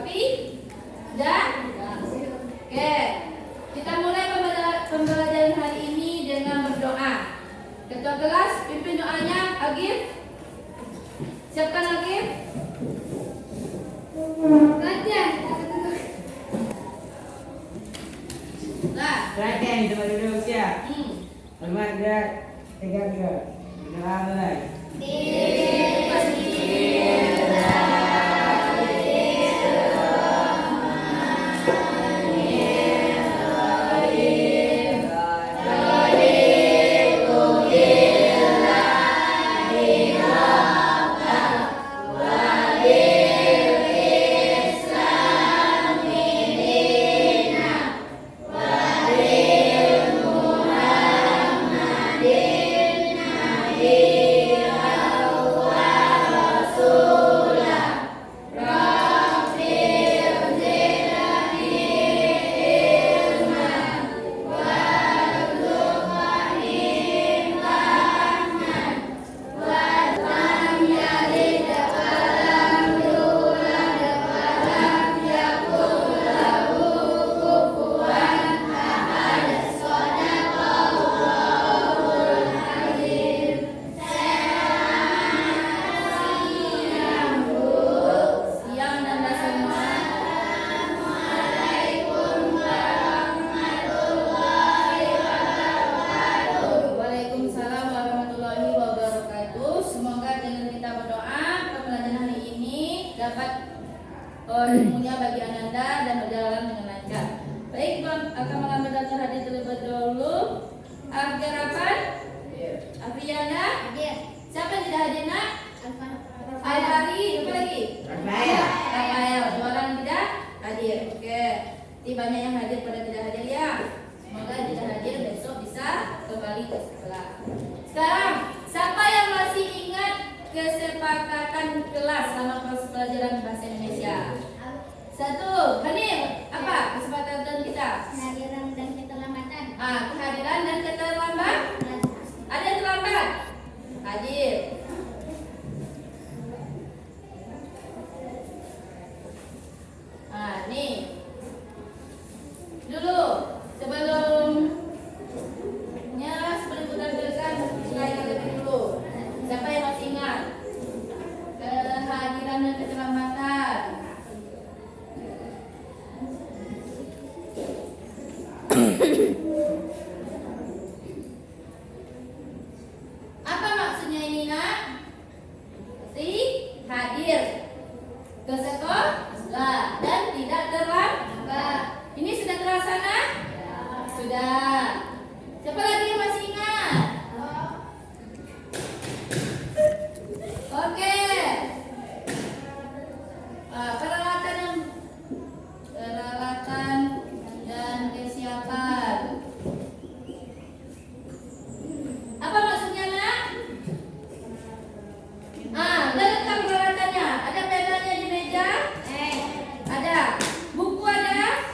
Tapi sudah? Oke. Kita mulai pembelajaran hari ini dengan berdoa. Ketua kelas pimpin doanya Agif. Siapkan Agif. Latihan. Nah, Latihan itu dulu siap. Hormat gerak, tegak gerak. Gerak mulai. ilmunya bagi Ananda dan berjalan dengan lancar. Baik, akan mengambil daftar hadir terlebih dahulu. Garapan? Afriana? Siapa yang tidak hadir nak? Alfari, apa lagi? Rafael. Dua orang tidak hadir. Oke. Jadi banyak yang hadir pada tidak hadir ya. Semoga tidak hadir besok bisa kembali ke sekolah. Sekarang, siapa yang masih ingat kesepakatan kelas selama proses pelajaran bahasa Indonesia? Satu, Hanif, apa kesepakatan kita? Kehadiran dan keterlambatan. Kehadiran dan keterlambatan. Ada yang terlambat? Hadir. Nih. Dulu sebelum ditampilkan slide lebih dulu. Siapa yang masih ingat? Kehadiran dan keterlambatan. Apa maksudnya ini nak? Seperti hadir ke sekolah dan tidak terlambat. Ini sudah terlaksana? Sudah. Siapa lagi yang masih ingat? Oke. Peralatan dan kesiapan. Apa maksudnya nak? Lengkap peralatannya. Ada penanya di meja? Ada. Buku ada?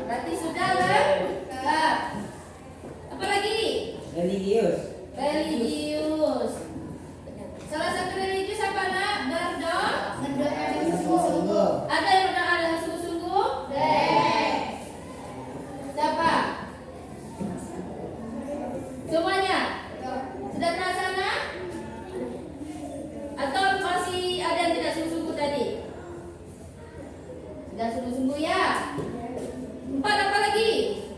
Berarti sudah lengkap. Apa lagi? Religius. Salah satu religius apa nak? Berdoa dengan sungguh-sungguh. Ada yang berdoa dengan sungguh-sungguh? Siapa? Semuanya? Sudah terlaksana? Atau masih ada yang tidak sungguh-sungguh tadi? Sudah sungguh-sungguh ya? 4 apa lagi?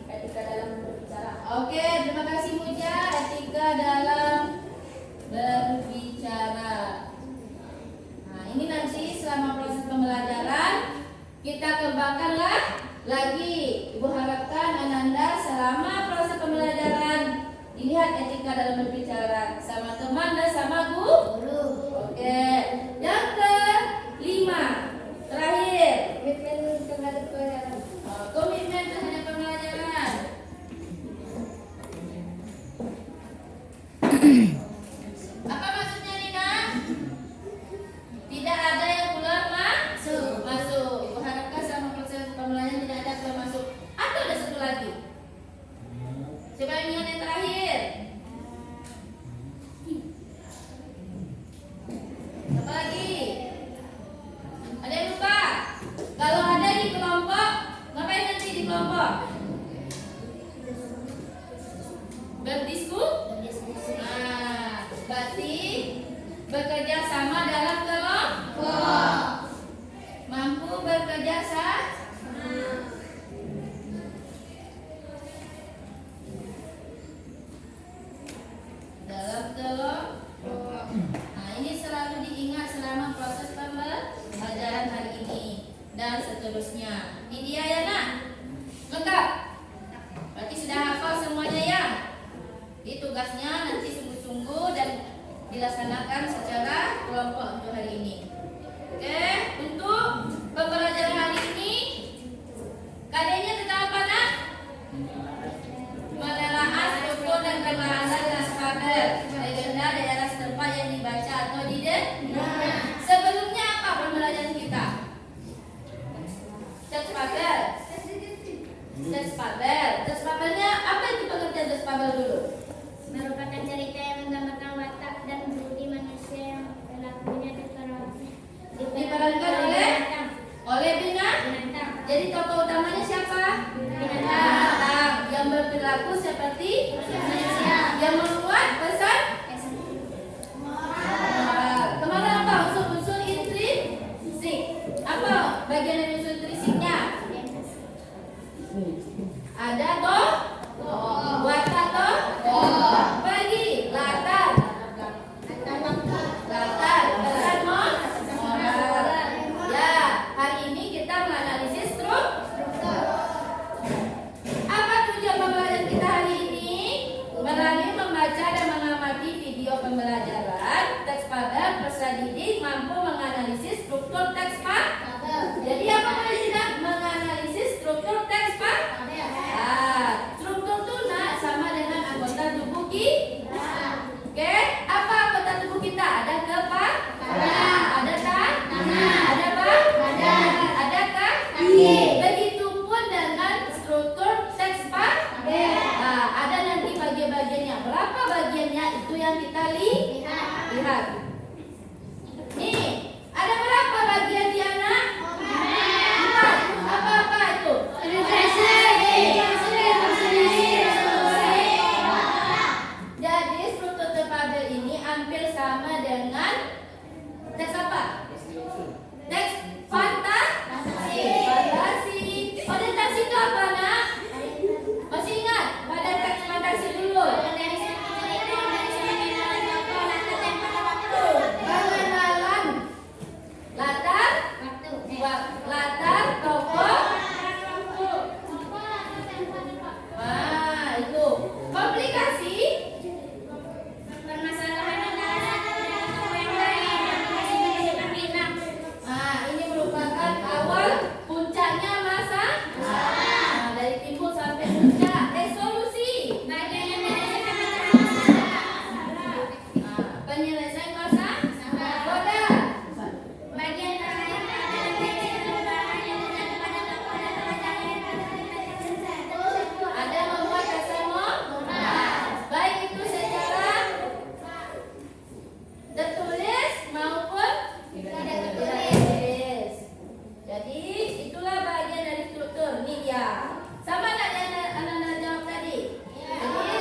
Etika dalam berbicara. Oke, terima kasih Muja. Etika dalam berbicara. Ini nanti selama proses pembelajaran kita kembangkanlah lagi. Ibu harapkan Ananda selama proses pembelajaran dilihat etika dalam berbicara sama teman dan sama guru. Oke. Yang kelima, terakhir, komitmen terhadap pembelajaran. Apa maksudnya Nina? Tidak ada yang keluar masuk. Ibu harapkan selama proses pembelajaran tidak ada keluar masuk. Atau ada satu lagi? Coba ingat yang terakhir. Apa lagi? Ada yang lupa? Maria dalam telur. Nah, ini selalu diingat selama proses pembelajaran hari ini dan seterusnya. Ini dia ya nak? Lengkap? Berarti sudah hafal semuanya ya? Ini tugasnya nanti sungguh-sungguh dan dilaksanakan secara kelompok untuk hari ini. Oke, untuk pembelajaran hari ini KD-nya tentang apa nak? Menelaah struktur dan pembahasan naskah legenda daerah setempat yang dibaca atau didengar. Sebelumnya apa pembelajaran kita? Teks fabel. Teks fabel. Teks fabelnya apa itu pengertian teks fabel dulu? Merupakan cerita yang menggambarkan watak dan budi manusia yang perilakunya Diperankan oleh binatang. Jadi tokoh utamanya siapa? Binatang yang berperilaku seperti manusia, yang membuat pesan moral. Kemarin apa unsur-unsur intrinsik? Apa bagian dari unsur intrinsiknya? Ada toh, watak toh, bagi latar, pesan moral. Ya, hari ini kita menganalisis struktur. Apa tujuan pembelajaran kita hari ini? Melalui membaca dan mengamati video pembelajaran teks fabel, peserta didik mampu menganalisis struktur teks fabel. Jadi apa kita menganalisis struktur teks fabel? Struktur itu sama dengan anggota tubuh kita. Oke, apa anggota tubuh kita? Ada kepala, ada tangan, ada badan, ada kaki. Begitupun dengan struktur teks fabel. Ada nanti bagian-bagiannya. Berapa bagiannya itu yang kita lihat. Nih, ada berapa bagian di anak? 4. Apa-apa itu? Jadi struktur teks fabel ini hampir sama dengan teks apa? Teks fantasi. Fantasi itu apa nak? Masih ingat? Pada teks fantasi dulu. Pengenalan latar tokoh. Itu komplikasi. Ini merupakan awal puncaknya masa. Dari timbul sampai puncak resolusi. Penyelesaian masalah. Ada membuat kesemuan, baik itu secara tertulis maupun tidak tertulis. Jadi itulah bagian dari struktur. Ini dia. Sama tak yang anda jawab tadi? Jadi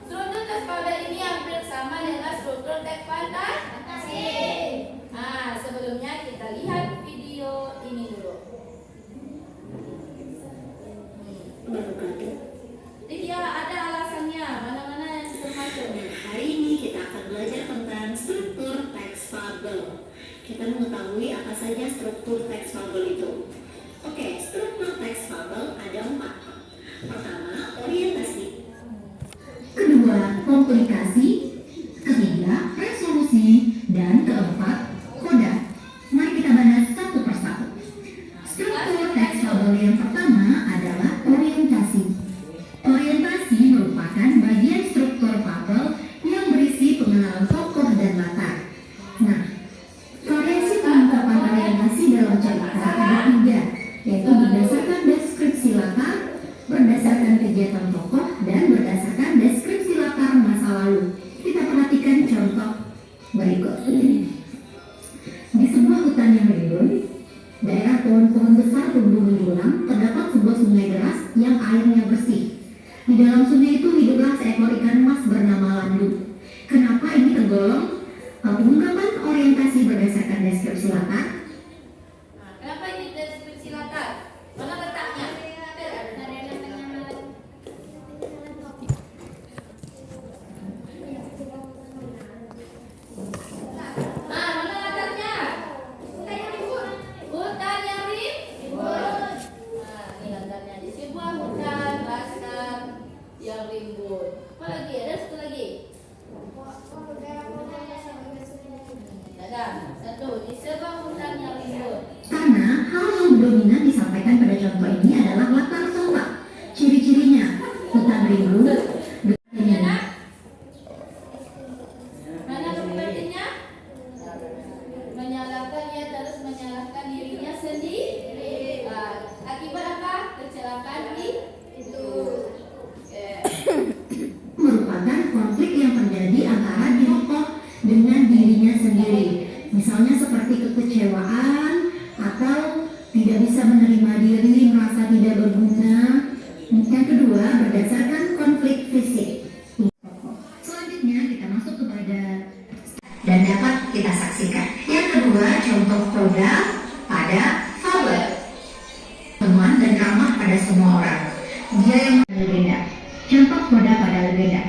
struktur teks fabel ini hampir sama dengan struktur teks fantasi. Sebelumnya kita lihat video ini dulu. Dia ada alasannya, mana-mana yang termasuk. Hari ini kita akan belajar tentang struktur teks fabel. Kita mengetahui apa saja struktur teks fabel itu. Oke, struktur teks fabel ada 4. Pertama, orientasi. Kedua, komplikasi. Ketiga, resolusi. Dan keempat, koda. Mari kita bahas satu persatu. Struktur teks fabel yang pertama adalah orientasi. Orientasi merupakan bagian struktur fabel yang berisi pengenalan tokoh dan latar. Nah, variasi penangkapan orientasi dalam cerita ada 3, yaitu berdasarkan deskripsi latar, berdasarkan kegiatan tokoh, dan berdasarkan deskripsi latar masa lalu. Kita perhatikan contoh berikut. Di sebuah hutan yang rimbun, daerah pohon-pohon besar tumbuh menjulang, terdapat sebuah sungai deras yang airnya bersih. Di dalam sungai itu hiduplah seekor ikan emas bernama Landu. Kenapa ini tergolong ungkapan orientasi berdasarkan deskripsi latar? Kenapa ini deskripsi latar? di sebuah hutan yang rimbun. Karena hal yang dominan disampaikan pada contoh ini adalah latar tempat. Ciri-cirinya, hutan rimbun, Artinya nak? Mana pembantinya? Menyalahkan, dia terus menyalahkan dirinya sendiri. Akibat apa? Kecelakaan itu. merupakan konflik yang terjadi antara diri tokoh dengan dirinya sendiri. Misalnya seperti kekecewaan atau tidak bisa menerima diri, merasa tidak berguna. Yang kedua, berdasarkan konflik fisik. Selanjutnya kita masuk kepada dan dapat kita saksikan. Yang kedua, contoh koda pada fabel. Teman dan ramah pada semua orang. Dia yang berbeda. Contoh koda pada legenda.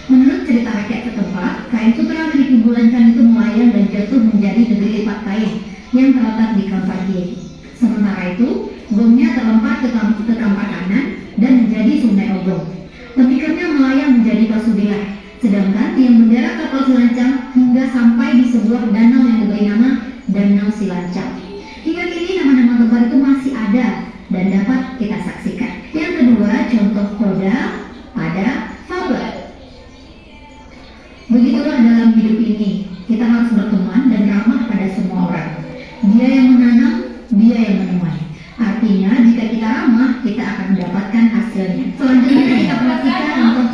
Menurut cerita rakyat setempat, kain sutra milik Bulancan itu melayang dan jatuh menjadi negeri lipat kain yang terletak di kamar kiri. Sementara itu, gongnya terlempar ke kamar kanan dan menjadi sungai Obong. Temikernya melayang menjadi Pasudia, sedangkan tiang bendera kapal Silancang hingga sampai di sebuah danau yang diberi nama Danau Silancang. Hingga kini nama-nama tempat itu masih ada dan dapat kita saksikan. Yang kedua, contoh koda pada fabel. Begitulah dalam hidup ini, kita harus berteman dan ramah pada semua orang. Dia yang menanam, dia yang menuai. Artinya, jika kita ramah, kita akan mendapatkan hasilnya. Selanjutnya kita perhatikan untuk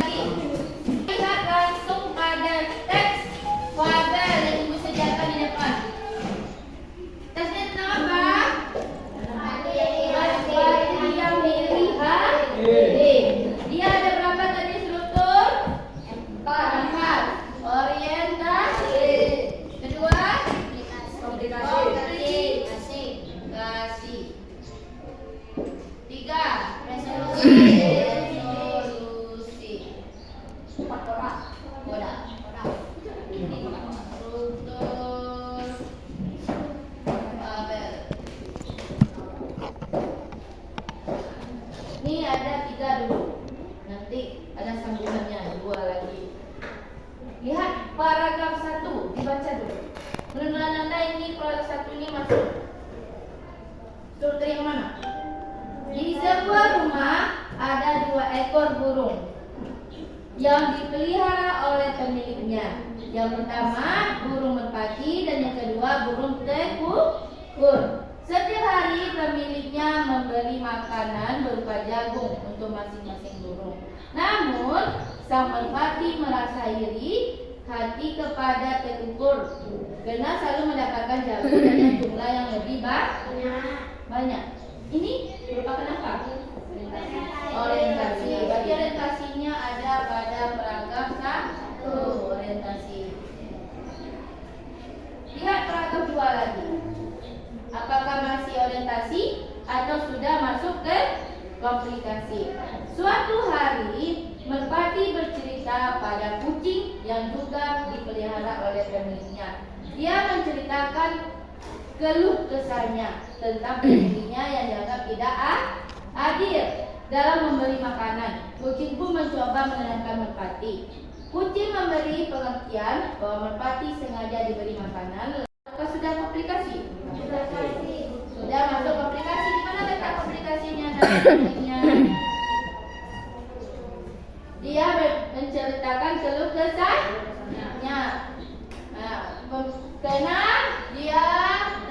Lihat langsung pada teks fabel yang ibu sediakan di depan. Teksnya tentang apa? Merpati yang dilihat. Dia ada berapa tadi struktur? 4. Orientasi. Kedua, komplikasi. 3, resolusi. Koda. Struktur fabel. Ini ada 3 dulu. Nanti ada sambungannya 2 lagi. Lihat paragraf 1, dibaca dulu. Menurut Anda ini paragraf 1 ini masuk struktur yang mana? Di sebuah rumah ada 2 ekor burung yang dipelihara oleh pemiliknya. Yang pertama burung merpati dan yang kedua burung tekukur. Setiap hari pemiliknya memberi makanan berupa jagung untuk masing-masing burung. Namun sang merpati merasa iri hati kepada tekukur karena selalu mendapatkan jagung dengan jumlah yang lebih banyak. Ini merupakan apa? Orientasi. Bagi orientasinya ada pada paragraf 1. Orientasi. Lihat paragraf 2 lagi. Apakah masih orientasi atau sudah masuk ke komplikasi? Suatu hari merpati bercerita pada kucing yang juga dipelihara oleh pemiliknya. Dia menceritakan keluh kesahnya tentang pemiliknya yang dianggap tidak adil dalam memberi makanan. Kucing pun mencoba menenangkan merpati. Kucing memberi pengertian bahwa merpati sengaja diberi makanan. Apakah sudah komplikasi? Sudah masuk komplikasi. Di mana letak komplikasinya dan pemiliknya? Dia menceritakan keluh kesahnya. Karena dia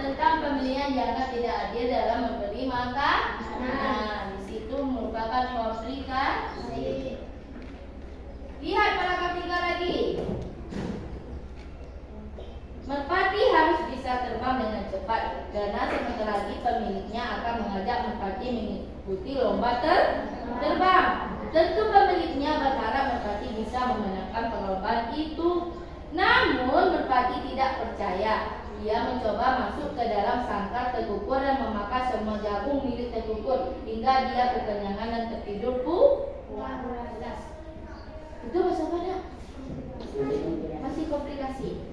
tentang pemilihan dianggap tidak adil dalam memberi makanan. Di situ merupakan komplikasi. Lihat paragraf 3 lagi. Merpati harus bisa terbang dengan cepat karena sebentar lagi pemiliknya akan mengajak merpati mengikuti lomba terbang. Tentu pemiliknya berharap merpati bisa memenangkan perlombaan itu. Namun merpati tidak percaya. Dia mencoba masuk ke dalam sangkar tekukur dan memakan semua jagung milik tekukur hingga dia kekenyangan dan tertidur pulas. Itu bahasa mana? Masih komplikasi.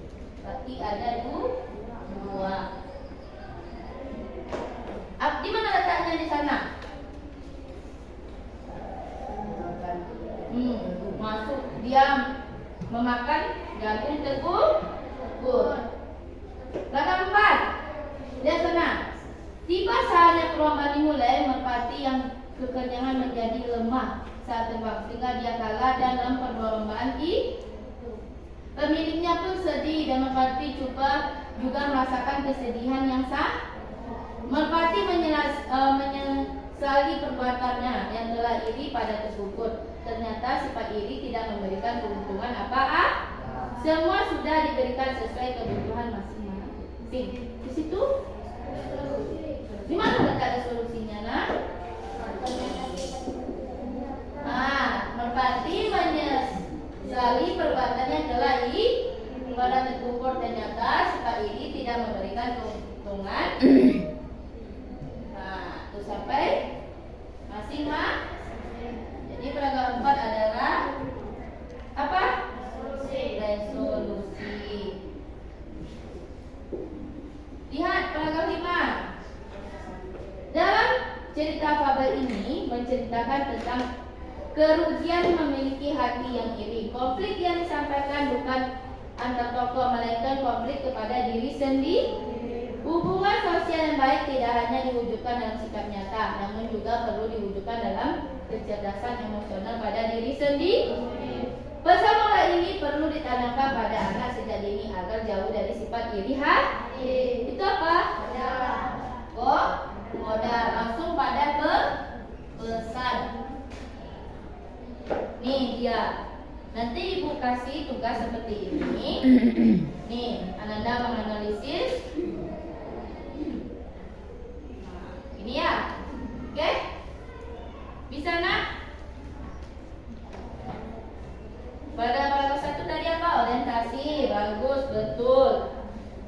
Berarti ada 2. Di mana letaknya di sana? Masuk dia memakan jagung tekukur. Langkah 4. awalnya perlombaan dimulai, merpati yang kekenyangan menjadi lemah saat terbang sehingga dia kalah dalam perlombaan itu. Pemiliknya pun sedih dan merpati juga merasakan kesedihan yang sama. Merpati menyesali perbuatannya yang telah iri pada terkukut. Ternyata sifat iri tidak memberikan keuntungan apa-apa. Semua sudah diberikan sesuai kebutuhan masing-masing. Di situ, di mana letak solusinya, nak? Merpati menyesali perbuatan yang telah iri pada terkukut. Ternyata sifat iri tidak memberikan keuntungan. Itu sampai masing-masing. Jadi paragraf 4 adalah apa? Resolusi. Lihat paragraf 5. Dalam cerita fabel ini menceritakan tentang kerugian memiliki hati yang iri. Konflik yang disampaikan bukan antar tokoh, melainkan konflik kepada diri sendiri. Hubungan sosial yang baik tidak hanya diwujudkan dalam sikap nyata, namun juga perlu diwujudkan dalam kecerdasan emosional pada diri sendiri. Pesan moral ini perlu ditanamkan pada anak sejak dini agar jauh dari sifat iri hati. Itu apa? Modal. Langsung pada pesan. Nih dia. Nanti ibu kasih tugas seperti ini. Nih, Ananda menganalisis. Ini ya. Oke? Bisa, nak? Pada paragraf 1 tadi apa? Orientasi. Bagus, betul.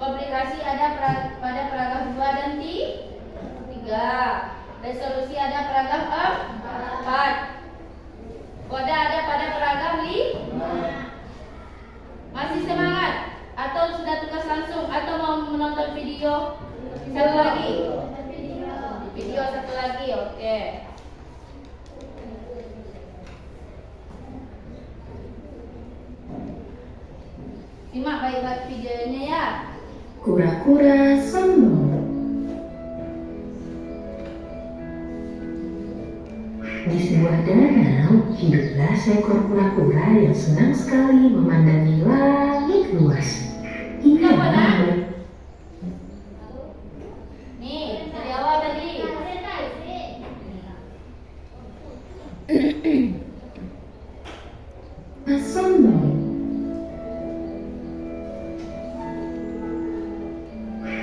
Komplikasi ada pada paragraf 2 dan 3. Resolusi ada paragraf 4. Kode ada pada paragraf 5. Masih semangat? Atau sudah tugas langsung? Atau mau menonton video satu lagi? Video satu lagi, oke. Simak baik-baik videonya ya. Kura-kura sombong. Di sebuah danau hiduplah seekor kura-kura yang senang sekali memandangi langit luas. Ia Nih, dari awal tadi. sombong.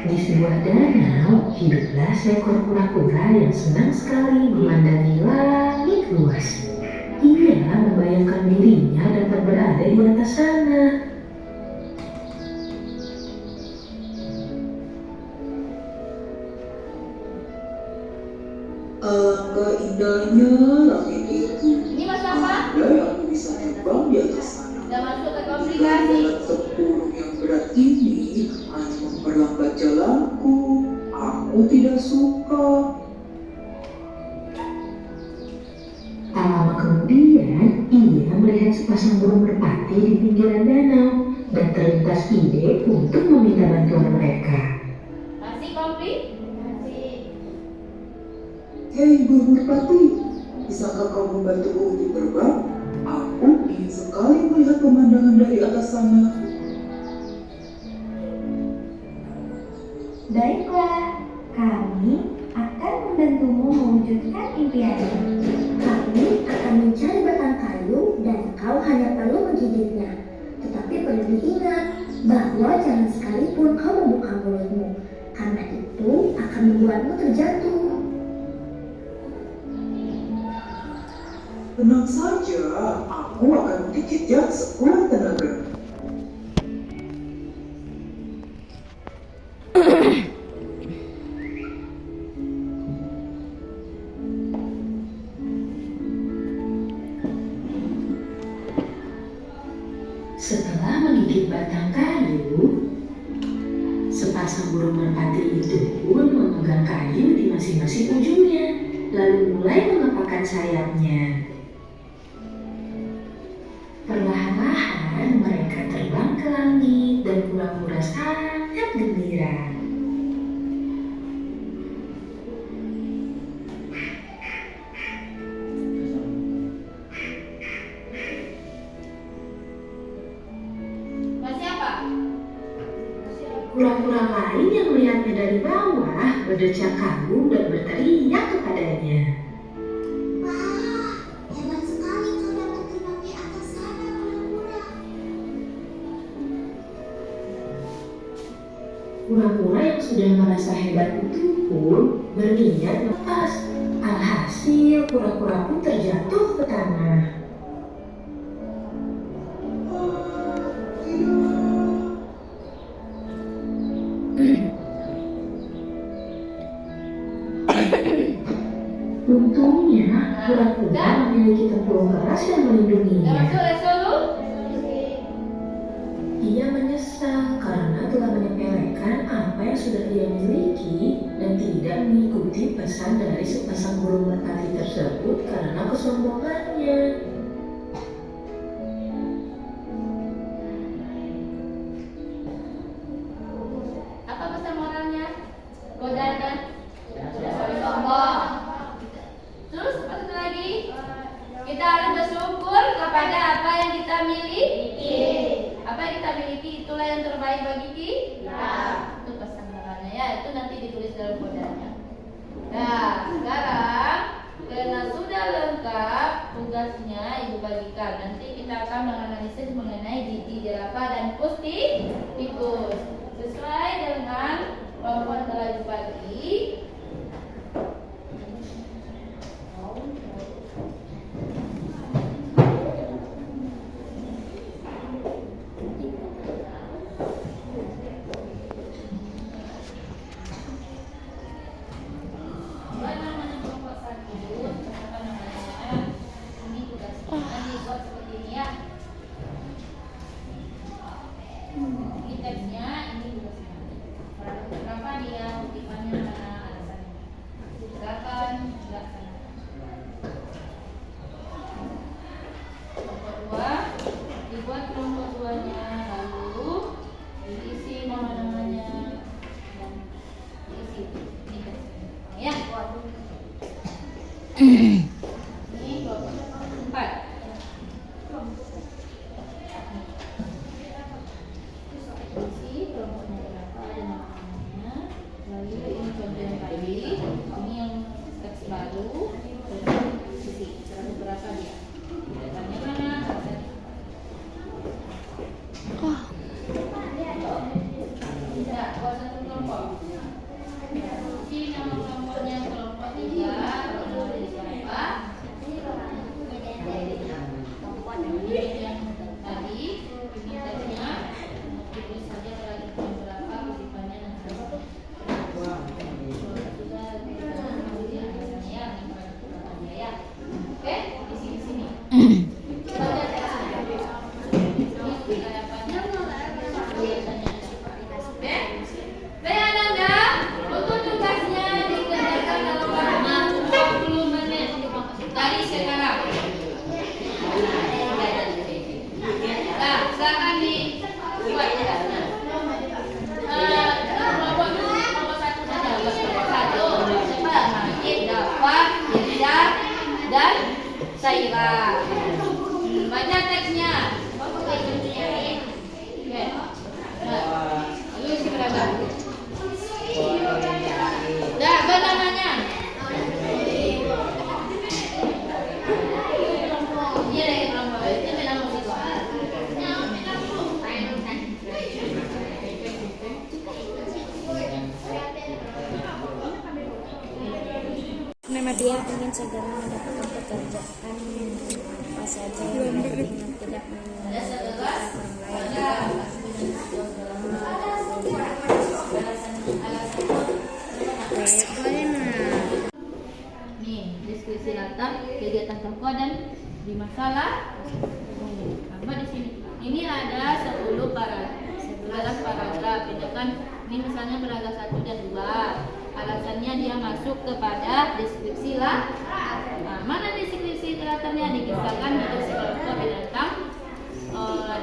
Di sebuah danau hiduplah seekor kura-kura yang senang sekali memandangi langit luas. Ia membayangkan dirinya dapat berada di atas sana. Alangkah indahnya langit itu. Ini masuk apa? Ada yang bisa terbang di atas sana. Udah masuk ke Jika komplikasi. berat tempurung yang berat ini hanya memperlambat jalanku, aku tidak suka. Tak lama kemudian, ia melihat sepasang burung merpati di pinggiran danau dan terlintas ide untuk meminta bantuan mereka. Masih komplit? Hei burung merpati, bisakah kau membantuku untuk terbang? Aku ingin sekali melihat pemandangan dari atas sana. Baiklah, kami akan membantumu mewujudkan impianmu. Kami akan mencari batang kayu dan kau hanya perlu menggigitnya. Tetapi perlu diingat bahwa jangan sekalipun kau membuka mulutmu, karena itu akan membuatmu terjatuh. Tenang saja, aku akan menggigitnya sekuat tenaga. Setelah menggigit batang kayu, sepasang burung merpati itu pun memegang kayu di masing-masing ujungnya, lalu mulai mengepakkan sayapnya. Perlahan-lahan mereka terbang ke langit dan kura-kura sangat gembira. lain yang melihatnya dari bawah berdecak kagum dan berteriak kepadanya. Wah, hebat sekali kau dapat terbang di atas sana, kura-kura. Kura-kura yang sudah merasa hebat itu pun berniat lepas. Alhasil kura-kura pun terjatuh ke tanah. Untungnya kura-kura memiliki tempurung keras yang melindunginya. Ia menyesal karena telah menyepelekan apa yang sudah dia miliki dan tidak mengikuti pesan dari sepasang burung merpati tersebut karena kesombongannya. Apa pesan moralnya? Godaan kan? Sombong. Terus apa satu lagi? Kita harus bersyukur kepada apa yang kita miliki. Apa yang kita miliki itulah yang terbaik bagi kita. Itu pesan moralnya ya. Itu nanti ditulis dalam kodanya. Nah, sekarang karena sudah lengkap tugasnya Ibu bagikan. Nanti kita akan menganalisis mengenai gigi, jerapah dan tikus sesuai dengan kelompok telah Ibu bagi. Baca teksnya. Dah, apa namanya? Iya deh, kelompok. Itu nama situ. Dia ingin segera mendapatkan pekerjaan apa saja yang penting tidak Nih, deskripsi latar, kegiatan tokoh dan di masalah. Apa di sini? Ini ada 11 paragraf, itu kan ini misalnya paragraf 1 dan 2. Alasannya dia masuk kepada deskripsi lah. Nah, mana deskripsi latarnya? Dikisahkan hidup sekelompok binatang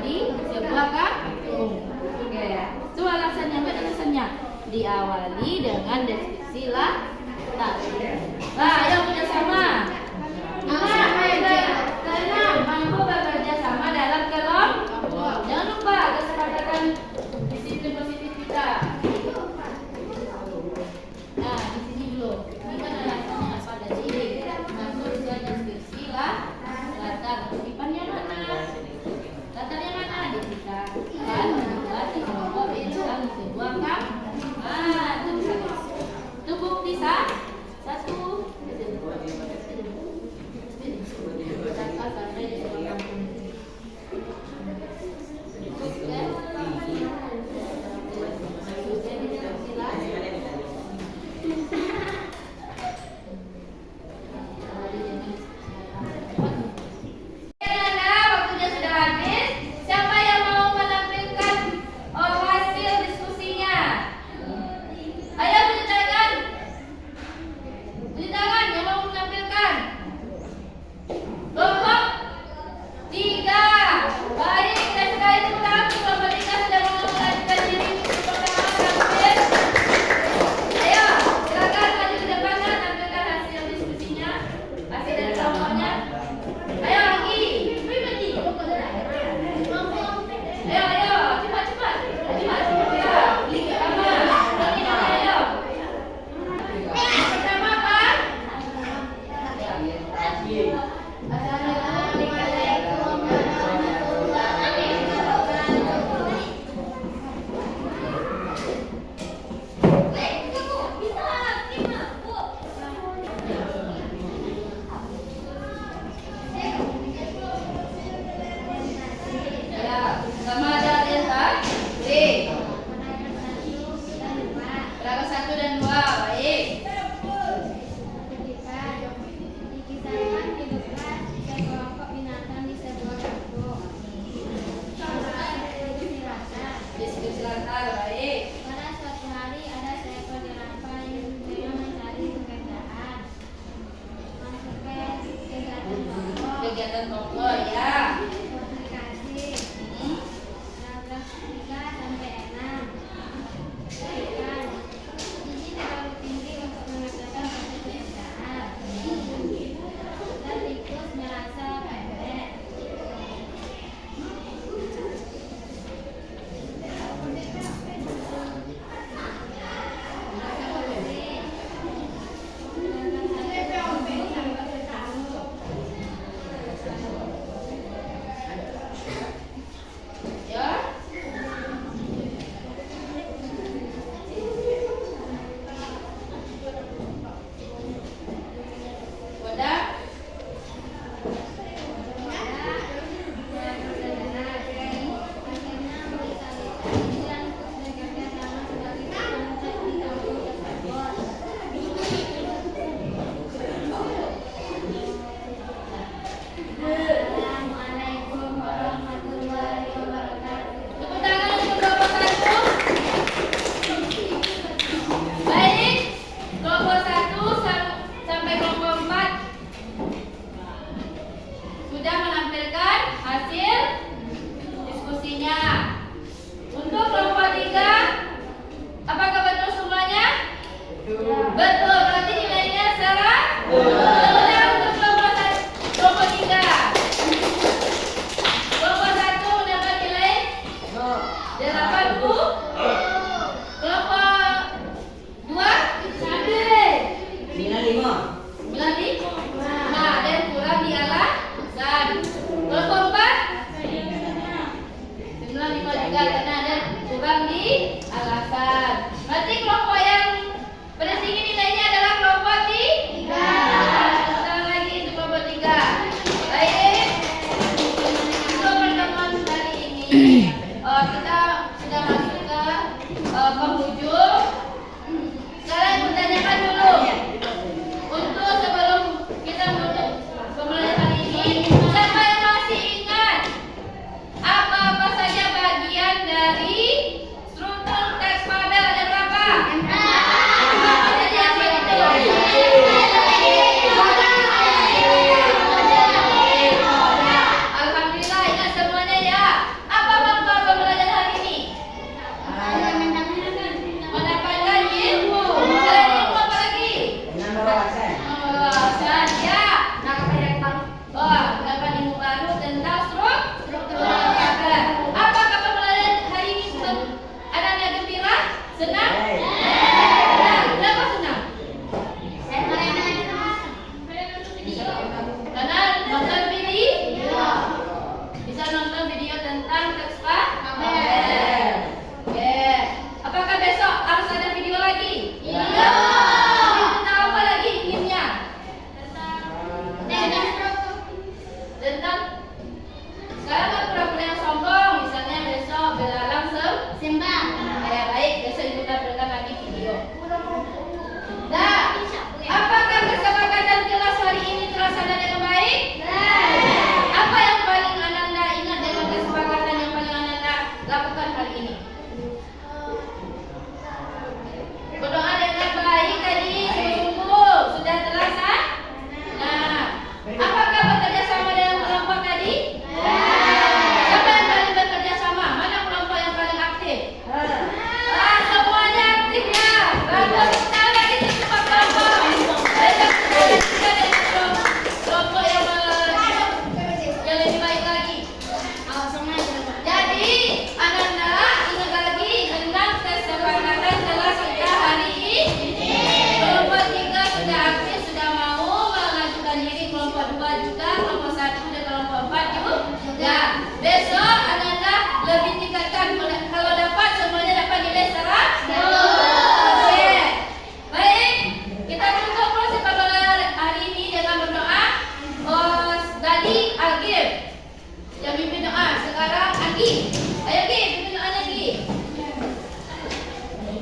di sebuah kampung. Oke, itu alasannya. Apa alasannya? Diawali dengan deskripsi latar. Nah, ayo kerjasama. Keenam, mampu bekerja sama dalam kelompok. Jangan lupa kesepakatan disiplin positif kita. dan Koko ya. Komunikasi. Paragraf 3 sampai 6. Ikan. Gigi terlalu tinggi untuk mengatakan satu keadaan. Dan tikus merasa pendek. Ya. Wadah. Assalamualaikum warahmatullahi wabarakatuh. Tepuk tangan untuk kelompok 1. Baik, kelompok 1 sampai kelompok 4 sudah menampilkan hasil diskusinya. Untuk kelompok 3, apakah betul semuanya? Betul, berarti nilainya 100. Tepuk tangan untuk kelompok 3. Kelompok 1 mendapat nilai 80. Kelompok 2 95. 95. Nah, dan kurang dialasan. Kelompok 4 95 juga karena ada kurang di alasan. Berarti kelompok yang paling tinggi nilainya adalah kelompok 3. Kita lagi untuk kelompok 3. Baik. Untuk pertemuan hari ini kita sudah masuk ke penghujung. Sekarang bertanyakan dulu. Untuk sebelum kita menutup pembelajaran hari ini, siapa yang masih ingat apa-apa saja bagian dari struktur teks fabel dan apa? Apa saja apa itu? Alhamdulillah ingat semuanya ya. Apa manfaat pembelajaran hari ini? Mendapatkan ilmu. Selain ilmu apa lagi? Menambah wawasan. Wawasan ya. Oh, dapat ilmu baru tentang struktur fabel. Apakah pembelajaran hari ini anak-anak gembira? Senang? Senang. Kenapa senang? Karena nonton video. Bisa nonton video tentang teks fabel. Oke. Apakah besok harus ada video lagi? Iya. Tentang apa lagi inginnya? Tentang sekarang kan pura-pura yang sombong, misalnya besok belalang Sembang. baik, besok ibu tampilkan lagi video. Nah, apakah kesepakatan kelas hari ini terlaksana dengan baik? Apa yang paling Ananda ingat dengan kesepakatan yang paling Ananda lakukan hari ini? Berdoa dengan baik tadi, sungguh sudah terlaksana. Nah, apakah bekerja sama dengan kelompok tadi? Siapa yang paling bekerja sama? Mana kelompok yang paling aktif? Semuanya aktif ya. Bagus. Kita lagi semua kelompok. Kelompok yang lebih baik lagi. Jadi, Ananda ingat lagi tentang kesepakatan kelas kita hari ini. Kelompok 3 sudah aktif, sudah mau mengajukan diri. Kelompok 2 juga, kelompok 1 dan kelompok 4 juga. Besok Ananda lebih tingkatkan. Kalau dapat semuanya dapat nilai 100. Oke. Baik, kita tutup proses pembelajaran hari ini dengan berdoa. Tadi Agif yang pimpin doa, sekarang Agi. Ayo Gi, pimpin doanya Gi.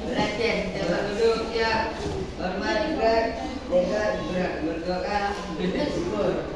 Belajar, coba duduk ya. Hormat juga, jaga berdoa, bersyukur.